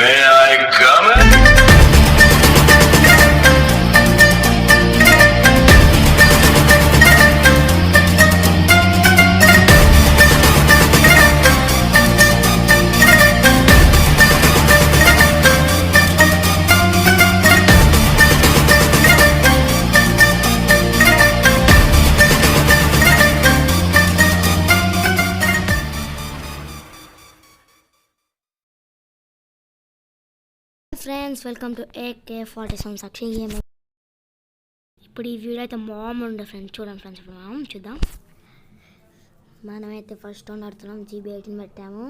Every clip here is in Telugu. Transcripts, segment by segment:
May I come in? Friends welcome to AK47 Sakshi EMI. ఇప్పుడు ఈ వీడియో అయితే ఉండే ఫ్రెండ్స్ చూడండి ఫ్రెండ్స్. ఇప్పుడు మనం చూద్దాం. మనమైతే ఫస్ట్ రౌండ్ ఆడుతున్నాం. GB18 పెట్టాము.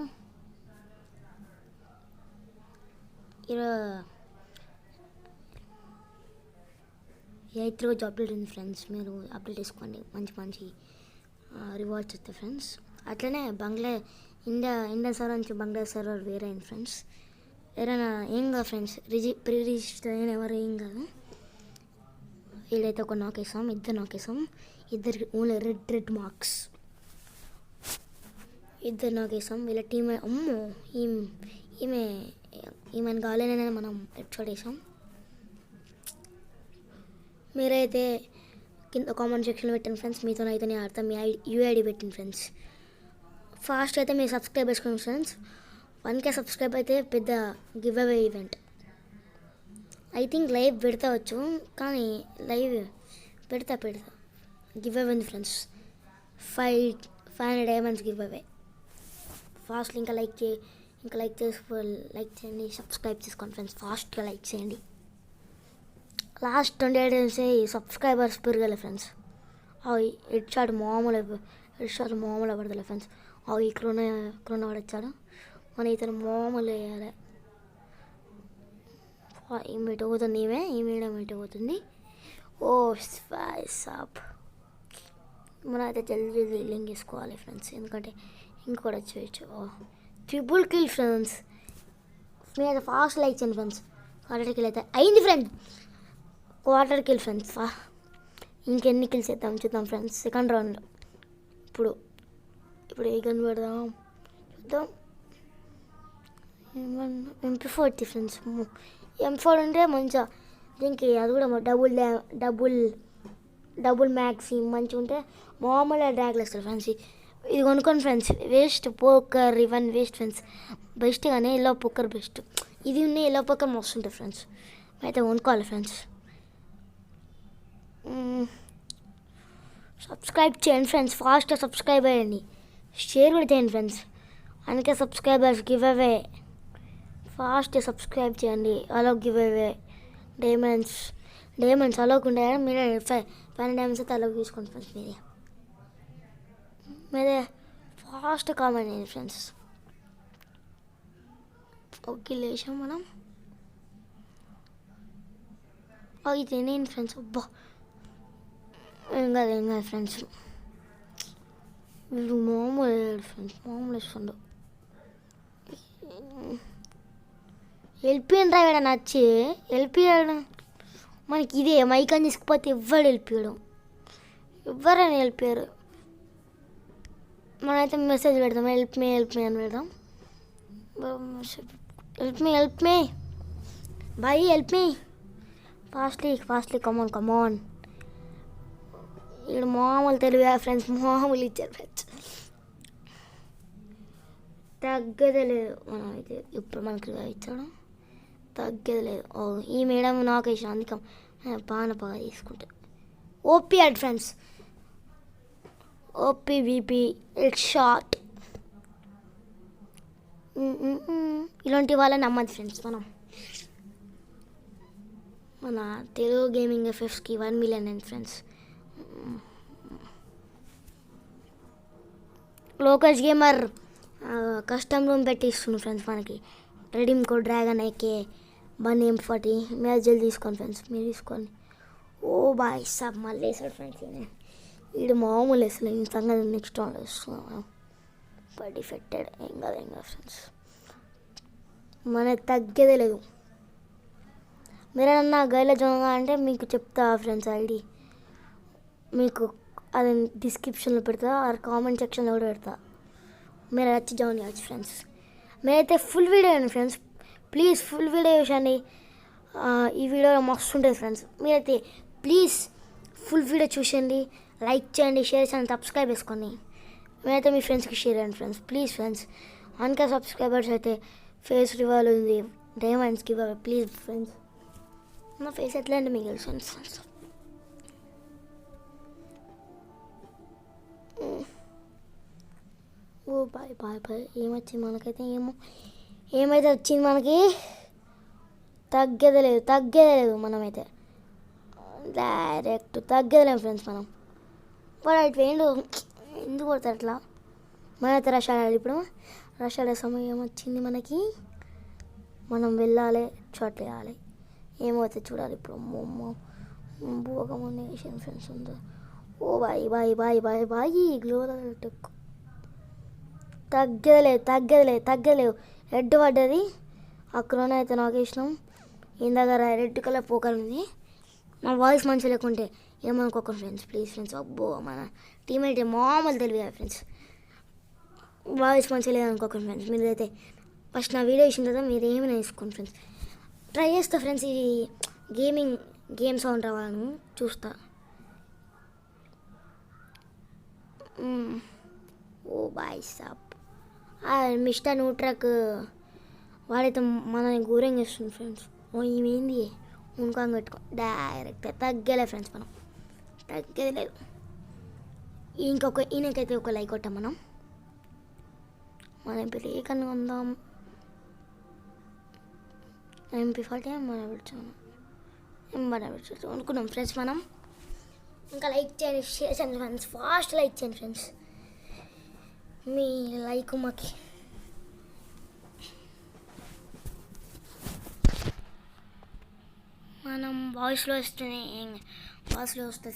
ఎయిత్ రోజు అప్డేట్ ఉంది ఫ్రెండ్స్. మీరు అప్డేట్ చేసుకోండి. మంచి మంచి రివార్డ్స్ వస్తాయి ఫ్రెండ్స్. అట్లనే ఇండియా సర్వర్ నుంచి బంగ్లాదేశ్ సర్వర్ వేరే అయింది ఫ్రెండ్స్. ఎవరైనా ఏం కాదు ఫ్రెండ్స్, ప్రీ రిజిస్టర్ అయిన ఎవరు ఏం కాదు. వీడైతే ఒక నాకేసాం, ఇద్దరు నాకేసాం. ఇద్దరికి ఓన్లీ రెడ్ మార్క్స్. ఇద్దరు నాకేసాం. వీళ్ళ టీం అమ్మో ఈమెను కావాలనే మనం హెడ్షాట్ వేసాం. మీరైతే కింద కామెంట్ సెక్షన్లో పెట్టండి ఫ్రెండ్స్. మీతో అయితే నేను ఆడతాను. మీ యూఐడి పెట్టండి ఫ్రెండ్స్. ఫాస్ట్ అయితే మీరు సబ్స్క్రైబ్ చేసుకోండి ఫ్రెండ్స్. 1K సబ్స్క్రైబ్ అయితే పెద్ద give away event. I think live పెడతావచ్చు, కానీ లైవ్ పెడతా గివ్ అవే ఉంది friends. 500 diamonds give away. Fast ఇంకా లైక్ చేయండి, సబ్స్క్రైబ్ చేసుకోండి ఫ్రెండ్స్. ఫాస్ట్గా లైక్ చేయండి. లాస్ట్ 28 days సబ్స్క్రైబర్స్ పెరగలే ఫ్రెండ్స్. హెడ్ షాట్ మామూలు పడతలే ఫ్రెండ్స్. ఈ కరోనా వాడొచ్చాడు. మన ఇతను మామూలు వేయాలి. ఈమె పోతుంది, ఈమె పోతుంది. ఓ సాప్. మనం అయితే జల్దీ లింక్ వేసుకోవాలి ఫ్రెండ్స్, ఎందుకంటే ఇంకోటి వచ్చేయచ్చు. Triple kill friends. మీరు ఫాస్ట్ లైక్ చేయండి ఫ్రెండ్స్. క్వార్టర్ కిల్ అయితే అయింది ఫ్రెండ్. Quarter kill friends. ఇంకెన్ని కిల్స్ వేద్దాం చూద్దాం ఫ్రెండ్స్. Second round. ఇప్పుడు ఏ గన్ పెడదాం చూద్దాం. MP40 friends. M4 అంటే మంచిగా దీనికి అది కూడా డబుల్ మ్యాక్స్ మంచిగా ఉంటే మామూలుగా డ్రాగ్లు వస్తారు ఫ్రెండ్స్. ఇది కొనుక్కోండి ఫ్రెండ్స్. వేస్ట్ పోకర్ ఇవన్నీ వేస్ట్ ఫ్రెండ్స్. బెస్ట్ కానీ ఎల్లో పోకర్ బెస్ట్. ఇది ఉన్నాయి ఎల్లో పోకర్ మస్తు ఉంటుంది ఫ్రెండ్స్. అయితే కొనుక్కోవాలి ఫ్రెండ్స్. సబ్స్క్రైబ్ చేయండి ఫ్రెండ్స్. ఫాస్ట్గా సబ్స్క్రైబ్ అయ్యండి. షేర్ కూడా చేయండి ఫ్రెండ్స్. అందుకే subscribers give away. Fast subscribe చేయండి. అలో గివ్ అవే డైమండ్స్ అలోకి ఉండే మీరే 5 డైమండ్స్ అయితే అలోకి తీసుకోండి ఫ్రెండ్స్. మీరే ఫాస్ట్ కామెంట్ చేయండి ఫ్రెండ్స్. ఓకే లేచాం మనం. ఇది నేను ఫ్రెండ్స్. అబ్బా ఏం కాదు ఫ్రెండ్స్. మీరు మామూలు ఇస్తుండు. వెళ్ళిపోయిన రాయడా నచ్చి వెళ్ళిపోయాడు. మనకి ఇదే మైక్ అని తీసుకుపోతే ఎవ్వడు వెళ్ళిపోయాడు. ఎవరైనా వెళ్ళిపోయారు. మనమైతే మెసేజ్ పెడదాం. హెల్ప్ మీ అని పెడదాం. Help me boy help me fastly come on. ఇక్కడ మామూలు తెలుగు ఫ్రెండ్స్. మామూలు ఇచ్చారు ఫ్రెండ్స్. తగ్గదే లేదు. మనం అయితే ఇప్పుడు మనకి ఇచ్చాడు. తగ్గేది లేదు. ఈ మేడం నాకు వేసిన అందుకం బాగా తీసుకుంటా. ఓపీ అడ్ friends. OP VP head shot. ఇలాంటి వాళ్ళని నమ్మదు ఫ్రెండ్స్. మన తెలుగు గేమింగ్ FFకి 1 million అయింది ఫ్రెండ్స్. లోకస్ గేమర్ కస్టమ్ రూమ్ పెట్టిస్తుంది ఫ్రెండ్స్. మనకి redeem code dragon AK 1 M40 మీరు జల్దీ తీసుకోండి ఫ్రెండ్స్. మీరు తీసుకోండి. ఓ బాయ్ సాబ్ మళ్ళీ వేసాడు ఫ్రెండ్స్. వీడు మామూలు వేసలే. ఈ సంగతి నెక్స్ట్ రౌండ్ వేస్తున్నాం. డిఫెక్టెడ్ ఏం కాదు ఫ్రెండ్స్. మనకి తగ్గేదే లేదు. మీరేమన్నా గైలో జాయిన్ అంటే మీకు చెప్తా ఫ్రెండ్స్. ఐడి మీకు అది డిస్క్రిప్షన్లో పెడతా, ఆ కామెంట్ సెక్షన్లో కూడా పెడతా. మీరు వచ్చి జాయిన్ చేయవచ్చు ఫ్రెండ్స్. మీరైతే ఫుల్ వీడియో అండి ఫ్రెండ్స్. ప్లీజ్ ఫుల్ వీడియో చూసండి. ఈ వీడియో మస్తు ఉంటుంది ఫ్రెండ్స్. మీరైతే ప్లీజ్ ఫుల్ వీడియో చూసండి, లైక్ చేయండి, షేర్ చేయండి, సబ్స్క్రైబ్ చేసుకోండి. మీరైతే మీ ఫ్రెండ్స్కి షేర్ చేయండి friends. Please friends, 1K subscribers అయితే ఫేస్ రివాల్ ఉంది, డైమండ్స్కి ఇవ్వాలి ప్లీజ్ ఫ్రెండ్స్. నా ఫేస్ ఎట్లా అంటే మీకు తెలుసు ఫ్రెండ్స్. ఓ బాయ్ బాయ్ బాయ్. ఏమొచ్చింది మనకైతే ఏమైతే వచ్చింది మనకి తగ్గేదే లేదు. మనమైతే డైరెక్ట్ తగ్గేదేలేము ఫ్రెండ్స్. మనం వాడు అటు వేయండు, ఎందుకు కొడతారు అట్లా? మనమైతే రష్ ఆడాలి. ఇప్పుడు రష్ ఆడే సమయం వచ్చింది మనకి. మనం వెళ్ళాలి, షాట్ వేయాలి. ఏమవుతుంది చూడాలి ఇప్పుడు. భోగమునేషన్ ఫ్రెండ్స్ ఉంది. Oh boy boy boy boy boy. గ్లోరల్ టెక్ తగ్గలేదు. రెడ్ పడ్డది. అక్కడనే అయితే నాకు ఇష్టం. ఇందాక రెడ్ కలర్ పోకర్ ఉంది. నా వాయిస్ మంచిగా లేకుంటే ఏమనుకోకండి ఫ్రెండ్స్. Please friends. అబ్బో మన టీమేట్ మామూలు తెలియదు ఫ్రెండ్స్. వాయిస్ మంచిగా లేదనుకోకండి ఫ్రెండ్స్. మీరైతే ఫస్ట్ నా వీడియో ఇచ్చిన తర్వాత మీరు ఏమైనా వేసుకోండి ఫ్రెండ్స్. ట్రై చేస్తా ఫ్రెండ్స్. ఇది గేమ్ సౌండ్ రావాలని చూస్తా. ఓ బాయ్ సాప్. మిస్టర్ న్యూట్రక్ వాడైతే మనని ఘోరంగా చేస్తుంది ఫ్రెండ్స్. ఓ ఈమెంది ఉనుకొని పెట్టుకో డైరెక్ట్ తగ్గలే ఫ్రెండ్స్. మనం తగ్గేది లేదు. ఈయనకైతే ఒక లైక్ కొట్టాం మనం. ఇప్పుడు ఏ కన్ను ఉందాం. MP40 మనం పెడుతున్నాం అనుకున్నాం ఫ్రెండ్స్. మనం ఇంకా లైక్ చేయండి, షేర్ చేయండి ఫ్రెండ్స్. ఫాస్ట్ లైక్ చేయండి ఫ్రెండ్స్. మీ లైక్ మాకి మనం వాయిస్లో వస్తుంది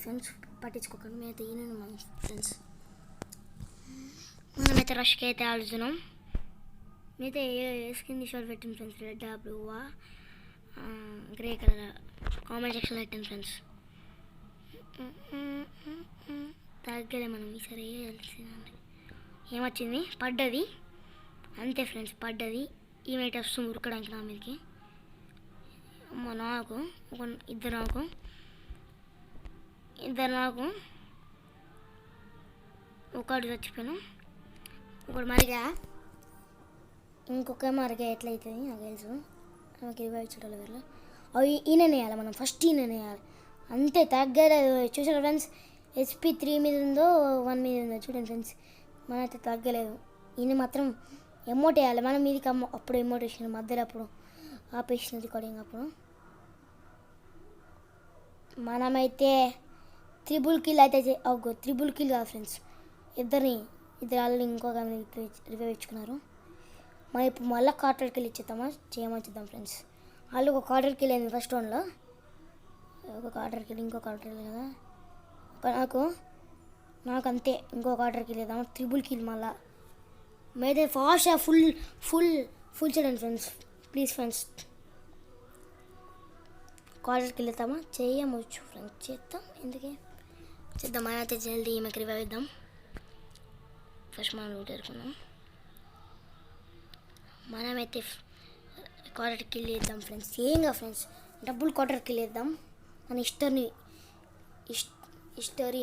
ఫ్రెండ్స్. పట్టించుకోకండి. మేమైతే ఈయన మన ఫ్రెండ్స్. మనమైతే రష్కి అయితే ఆడుతున్నాం. మీరైతే ఏ స్కిన్ షార్ట్ పెట్టింది ఫ్రెండ్స్. రెడ్ బ్లూవా గ్రే కలర్ కామెంట్ సెక్షన్లో పెట్టండి ఫ్రెండ్స్. తగ్గలే మనం ఈసారి తెలిసిందండి. ఏమొచ్చింది పడ్డది అంతే ఫ్రెండ్స్. పడ్డది. ఈమెయిట్ వస్తుంది ఉరకడానికి నా మీదకి. నాకు ఇద్దరు నాకు ఒకటి చచ్చిపోయాను. ఒకటి మరిగా ఇంకొక మరిగా ఎట్లయితుంది నాకు తెలుసు. నాకు ఇరవై చూడాలి వీళ్ళు. అవి ఈయననే వేయాలి మనం. ఫస్ట్ ఈయననే వేయాలి అంతే. తగ్గలేదు. చూసారా ఫ్రెండ్స్. HP 3 మీద ఉందో 1 మీద ఉందో చూడండి ఫ్రెండ్స్. మనైతే తగ్గలేదు. ఈయన మాత్రం ఎమోట్ వేయాలి. మనం మీదికి అప్పుడు ఎమోట్ వేసిన మధ్యలో అప్పుడు ఆపేసిన రికార్డింగ్ అప్పుడు. మనమైతే త్రిబుల్ కిల్ అయితే త్రిబుల్ కిల్ కాదు ఫ్రెండ్స్. ఇద్దరు వాళ్ళు ఇంకొక రివైవ్ ఇచ్చుకున్నారు. మనం ఇప్పుడు మళ్ళీ కార్టర్ కిల్ చేయమని ఫ్రెండ్స్. వాళ్ళు ఒక కార్టర్ కిల్ అయింది ఫస్ట్ రౌండ్లో. ఒక కార్టర్ కిల్ ఇంకో కార్టర్ కిల్ కదా నాకు అంతే. ఇంకో కార్టర్ కిల్ వేద్దాం. త్రిబుల్ కిల్ మళ్ళా. మేమైతే ఫాస్ట్ ఫుల్ చేయండి ఫ్రెండ్స్. Please friends. కార్టర్కి వెళ్తామా చేయవచ్చు ఫ్రెండ్స్. చేద్దాం. ఎందుకే చేద్దాం. మనైతే జల్దీ ఈమెకి రివైవ్ ఇద్దాం. ఫస్ట్ మనం లూట్ ఎరుకున్నాం. మనమైతే క్వార్టర్ కిల్ వేద్దాం ఫ్రెండ్స్. ఏంగా ఫ్రెండ్స్ డబుల్ క్వార్టర్ కిల్ వేద్దాం. మన హిస్టరీ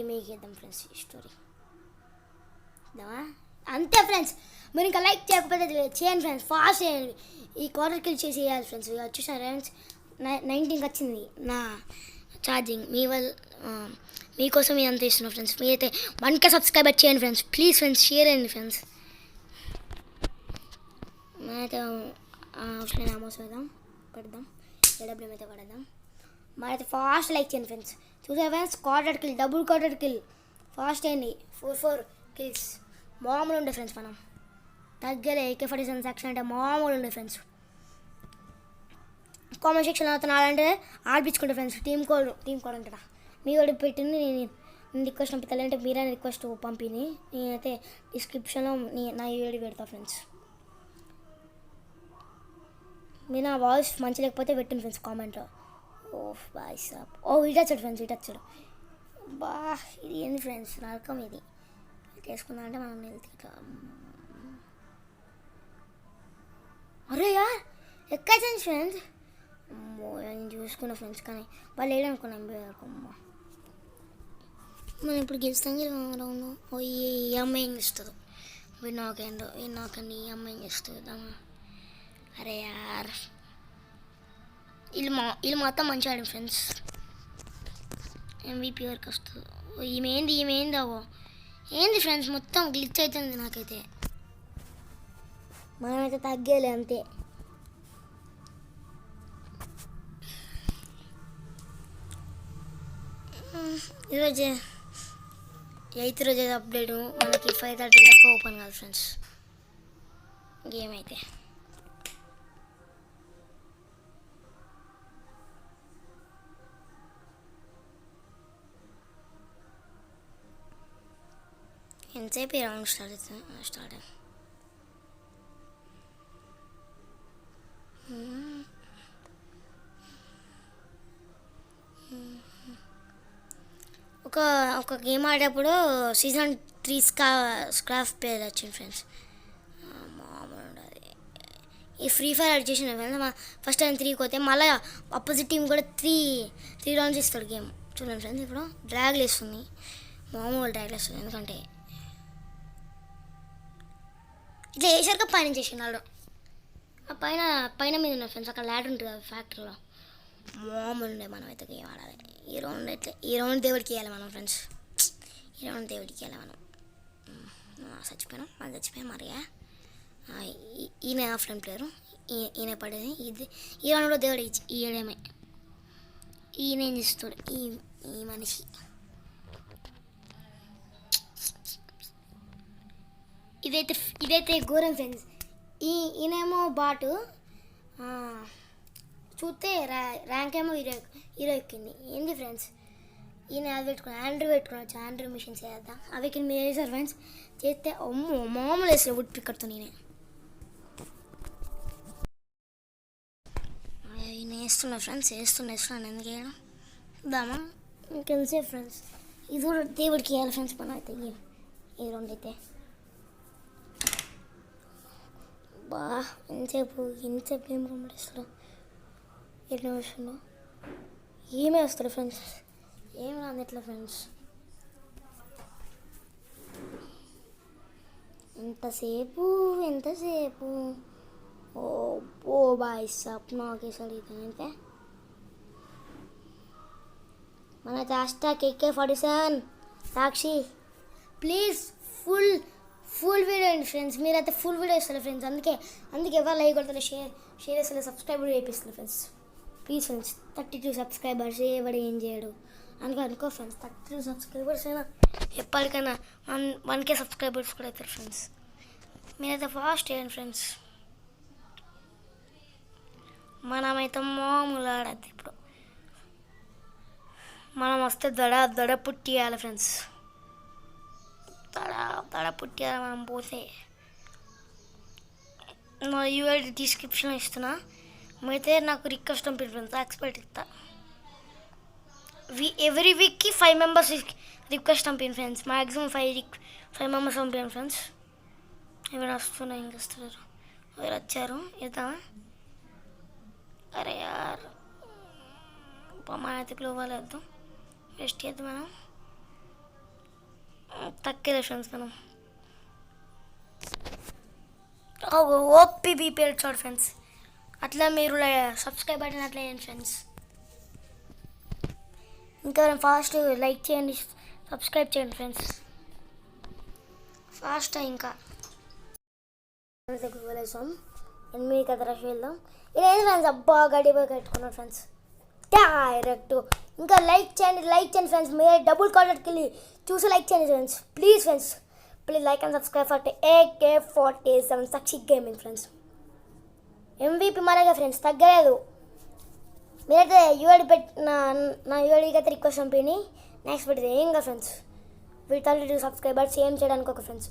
మీకు వేద్దాం ఫ్రెండ్స్. హిస్టరీ ఇద్దామా అంతే ఫ్రెండ్స్. మీరు ఇంకా లైక్ చేయకపోతే చేయండి ఫ్రెండ్స్. ఫాస్ట్ చేయండి. ఈ క్వార్టర్ కిల్ చేసి వేయాలి ఫ్రెండ్స్. చూసాను ఫ్రెండ్స్ 19కి వచ్చింది నా ఛార్జింగ్. మీకోసం ఇదంతా ఇస్తున్నాను ఫ్రెండ్స్. మీరైతే 1K సబ్స్క్రైబర్ చేయండి ఫ్రెండ్స్. ప్లీజ్ ఫ్రెండ్స్ షేర్ చేయండి ఫ్రెండ్స్. మనైతే అవసరం ఆమోస్ పెడదాం. AWM అయితే పడేద్దాం. మనైతే ఫాస్ట్ లైక్ చేయండి ఫ్రెండ్స్. చూసా friends quarter kill double quarter kill fast అయింది. 4 కిల్స్ మామూలు ఉండే ఫ్రెండ్స్. మనం తగ్గలే. AK-47 సెక్షన్ అంటే మామూలు ఉండే ఫ్రెండ్స్. కామెంట్ సెక్షన్ అవుతున్నాడంటే ఆడిపించుకుంటా ఫ్రెండ్స్. టీమ్ కోడ్ అంటారా మీ వాడు పెట్టింది. నేను రిక్వెస్ట్ పంపిస్తానంటే మీరైనా రిక్వెస్ట్ పంపిని. నేనైతే డిస్క్రిప్షన్లో నా వీడియో పెడతా ఫ్రెండ్స్. మీరు నా వాయిస్ మంచి లేకపోతే పెట్టండి ఫ్రెండ్స్ కామెంట్లో. బాయ్ సాప్. ఇటొచ్చాడు ఫ్రెండ్స్. ఇటొచ్చాడు. ఇది ఏంది ఫ్రెండ్స్ నరకం ఇది. చేసుకుందా అంటే మనం వెళ్తే ఇట్లా. అరే యార్ ఎక్కేసాను ఫ్రెండ్స్. అమ్మో నేను చూసుకున్నా ఫ్రెండ్స్, కానీ వాళ్ళు వేయడనుకున్నాను అమ్మ. మనం ఇప్పుడు గెలుస్తాం రౌండ్. ఈ అమ్మాయి ఏం చేస్తుందో, నాకండి ఈ అమ్మాయి ఏం చేస్తుందామా. అరే యార్ వీళ్ళు మొత్తం మంచిగా ఆడాం ఫ్రెండ్స్. MVP వరకు వస్తుంది. ఈమెంది అవో ఏంది ఫ్రెండ్స్, మొత్తం గ్లిచ్ అవుతుంది నాకైతే. మనమైతే తగ్గేలే అంతే. ఈరోజు 8th రోజు అప్డేట్ మనకి 5:30 దాకా ఓపెన్ కాదు ఫ్రెండ్స్ గేమ్ అయితే. ఎంతసేపు ఈ రౌండ్ స్టార్ట్ ఒక గేమ్ ఆడేటప్పుడు సీజన్ 3 స్క్రాఫ్ పేరు వచ్చింది ఫ్రెండ్స్. మామూలు ఉండదు. ఈ ఫ్రీ ఫైర్ యాడ్ చేసిన ఫ్రెండ్స్. ఫస్ట్ టైం 3కి పోతే మళ్ళీ అపోజిట్ టీం కూడా త్రీ రౌండ్స్ ఇస్తాడు గేమ్. చూడండి ఫ్రెండ్స్, ఇప్పుడు డ్రాగ్లు వేస్తుంది, మామూలు డ్రాగ్లు వేస్తుంది. ఎందుకంటే ఇట్లా వేసాక పైన చేసినాడు. ఆ పైన మీద ఉన్నాయి ఫ్రెండ్స్, అక్కడ ల్యాడ్ ఉంటుంది కదా ఫ్యాక్టరీలో. మామూలు ఉండే. మనం అయితే గేమ్ ఆడాలి. ఈ రౌండ్ దేవుడికి వేయాలి మనం ఫ్రెండ్స్. ఈ రౌండ్ దేవుడికి వేయాలి మనం. చచ్చిపోయాను మరిగా. ఈయన ఆఫ్లైన్ ప్లేయరు, ఈయన పడేది. ఈ రౌండ్లో దేవుడు ఇయ్యడమే. ఈయన ఏం చేస్తాడు ఈ మనిషి. ఇదైతే ఘోరం ఫ్రెండ్స్. ఈయనేమో బాటు చూస్తే ర్యాంక్ ఏమో 20 ఎక్కింది. ఏంది ఫ్రెండ్స్, ఈయన అది ఆండ్రూ పెట్టుకున్నాడు. ఆండ్రూ మిషన్స్ చేద్దాం. అవి మీరు వేసారు ఫ్రెండ్స్. చేస్తే అమ్మో మామూలు వేసారు వుడ్ పిక్కర్తో. నేనే వేస్తున్నా ఫ్రెండ్స్, వేస్తున్నాను. ఎందుకు వేయడం దామా ఇంకెంతసేపు ఫ్రెండ్స్. ఇది కూడా దేవుడికి వేయాలి ఫ్రెండ్స్. మనం అయితే ఈ రౌండ్ అయితే ఎంతసేపు ఏం పంపిస్తాడు, ఎట్లా వస్తుందో ఏమే వస్తాడు ఫ్రెండ్స్. ఏం రాదు ఎట్లా ఫ్రెండ్స్. ఎంతసేపు ఓ బాయ్ సాప్ నాకేసాడు. ఇదైతే మనైతే #AK47 Sakshi please full video అండి ఫ్రెండ్స్. మీరైతే ఫుల్ వీడియో ఇస్తారు ఫ్రెండ్స్. అందుకే ఎవరు లైక్ కొడతారు, షేర్ చేస్తారు, సబ్స్క్రైబ్ కూడా చేపిస్తారు ఫ్రెండ్స్. ప్లీజ్ ఫ్రెండ్స్, 32 సబ్స్క్రైబర్స్ ఎవడు ఏం చేయడు అనుకో ఫ్రెండ్స్. 32 సబ్స్క్రైబర్స్ అయినా ఎప్పటికైనా 1K సబ్స్క్రైబర్స్ కూడా అవుతారు ఫ్రెండ్స్. మీరైతే ఫాస్ట్ చేయండి ఫ్రెండ్స్. మనమైతే మామూలు ఆడద్దు. ఇప్పుడు మనం వస్తే దడ పుట్టియాలి ఫ్రెండ్స్. దడ పుట్టియాలి మనం పోతే. నా UID డిస్క్రిప్షన్లో ఇస్తున్నా. అయితే నాకు రిక్వెస్ట్ పంపించండి ఫ్రెండ్స్, ఎక్స్పెక్ట్ ఇస్తా. ఎవ్రీ వీక్కి 5 మెంబర్స్ రిక్వెస్ట్ పంపించండి ఫ్రెండ్స్. మ్యాక్సిమం 5 మెంబర్స్ పంపించండి ఫ్రెండ్స్. ఎవరు వస్తున్నా ఇంక వస్తున్నారు, ఎవరు వచ్చారు ఇద్దామా. అరే యార్ మనైతే గ్లోవాల్ వేద్దాం. వేస్ట్ చేద్దాం మనం. తక్కువ ఫ్రెండ్స్ మనం. ఓపీ బీపీఎల్ చూడు ఫ్రెండ్స్. అట్లా మీరు సబ్స్క్రైబ్ బటన్ అట్లా చేయండి ఫ్రెండ్స్. ఇంకా ఫాస్ట్ లైక్ చేయండి, సబ్స్క్రైబ్ చేయండి ఫ్రెండ్స్. ఫాస్ట్ ఇంకా వేసాం 8 కదా రష్ వెళ్దాం. ఇలా ఏంది ఫ్రెండ్స్, అబ్బా గడిపోయి కట్టుకున్నాను ఫ్రెండ్స్ డైరెక్ట్. ఇంకా లైక్ చేయండి ఫ్రెండ్స్. మీరు డబుల్ కాలర్కి వెళ్ళి చూసి లైక్ చేయండి friends. Please like and subscribe for AK47 Sakshi gaming friends. MVP మనగా ఫ్రెండ్స్, తగ్గలేదు. మీరైతే UID నా UIDకి అయితే రిక్వెస్ట్ పంపిండి. నెక్స్ట్ పెడితే ఏం కదా ఫ్రెండ్స్. 32 సబ్స్క్రైబర్స్ ఏం చేయడానికి ఒక ఫ్రెండ్స్.